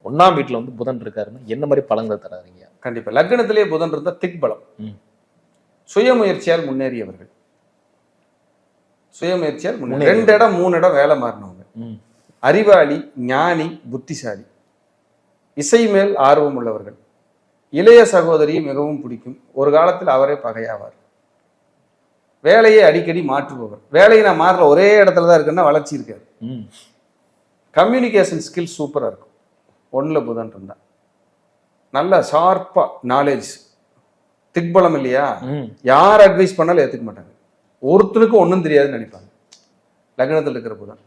1ஆம் வீட்டுல வந்து புதன் இருக்காருன்னா என்ன மாதிரி பலன்கள் தராருங்க? கண்டிப்பா லக்னத்திலேயே புதன் இருந்தா திக்பலம். சுயமுயற்சியால் முன்னேறியவர்கள், சுயமுயற்சியால் 2 இடம் 3 இடம் வேலை மாறினவங்க, அறிவாளி, ஞானி, புத்திசாலி, இசை மேல் ஆர்வம் உள்ளவர்கள், இளைய சகோதரியை மிகவும் பிடிக்கும், ஒரு காலத்தில் அவரே பகையாவார், வேலையை அடிக்கடி மாற்றுபவர், வேலையை நான் மாறுற ஒரே இடத்துல தான் இருக்குன்னா வளர்ச்சி இருக்காது, கம்யூனிகேஷன் ஸ்கில் சூப்பரா இருக்கும். 1ல புதன் இருந்தா நல்ல ஷார்ப்பா நாலேஜ், திக்பலம் இல்லையா, யார் அட்வைஸ் பண்ணாலும் ஏத்துக்க மாட்டாங்க, ஒருத்தருக்கும் ஒன்றும் தெரியாதுன்னு நினைப்பாங்க லக்னத்தில் இருக்கிற புதன்.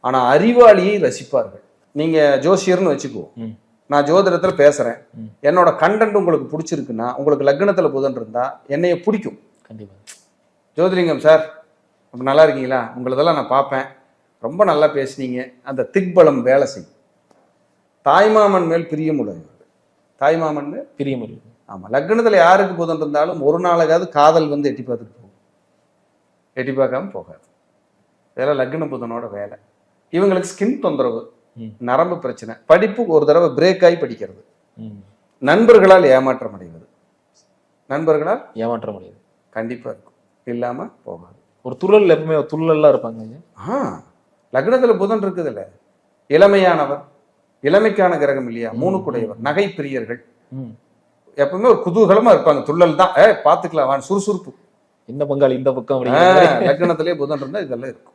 ஆனா அறிவாளியை ரசிப்பார்கள். நீங்க ஜோசியர்னு வச்சுக்குவோம், நான் ஜோதிடத்துல பேசுறேன், என்னோட கண்டென்ட் உங்களுக்கு பிடிச்சிருக்குன்னா, உங்களுக்கு லக்னத்துல புதன் இருந்தா என்னைய பிடிக்கும். கண்டிப்பா. ஜோதிலிங்கம் சார் அப்ப நல்லா இருக்கீங்களா, உங்களதெல்லாம் நான் பார்ப்பேன், ரொம்ப நல்லா பேசுனீங்க, அந்த திக்பலம் வேலை செய்யும். தாய்மாமன் மேல் பிரியம் உள்ளவர்கள், தாய்மாமன் மேல் பிரியம் உள்ளது. ஆமா, லக்னத்துல யாருக்கு புதன் இருந்தாலும் ஒரு நாளைக்காவது காதல் வந்து எட்டி பார்த்துட்டு போகும், எட்டி பார்க்காம போகாது. இதெல்லாம் லக்ன புதனோட வேலை. இவங்களுக்கு ஸ்கின் தொந்தரவு, நரம்பு பிரச்சனை, படிப்பு ஒரு தடவை பிரேக் ஆகி படிக்கிறது, நண்பர்களால் ஏமாற்றம் அடைவது, நண்பர்களால் ஏமாற்றம் அடைவது கண்டிப்பா இருக்கும், இல்லாம போகாது. ஒரு துள்ளல், எப்பவுமே துள்ளல்லாம் இருப்பாங்க. லக்னத்துல புதன் இருக்குது இல்ல, இளமையானவர், இளமைக்கான கிரகம் இல்லையா, 3 குடையவர், நகை பிரியர்கள், எப்பவுமே ஒரு குதூகலமா இருப்பாங்க, துள்ளல் தான், பாத்துக்கலாம் சுறுசுறுப்பு, இந்த பங்காளி இந்த பக்கம் லக்னத்திலே புதன் இருந்தா இதெல்லாம் இருக்கும்.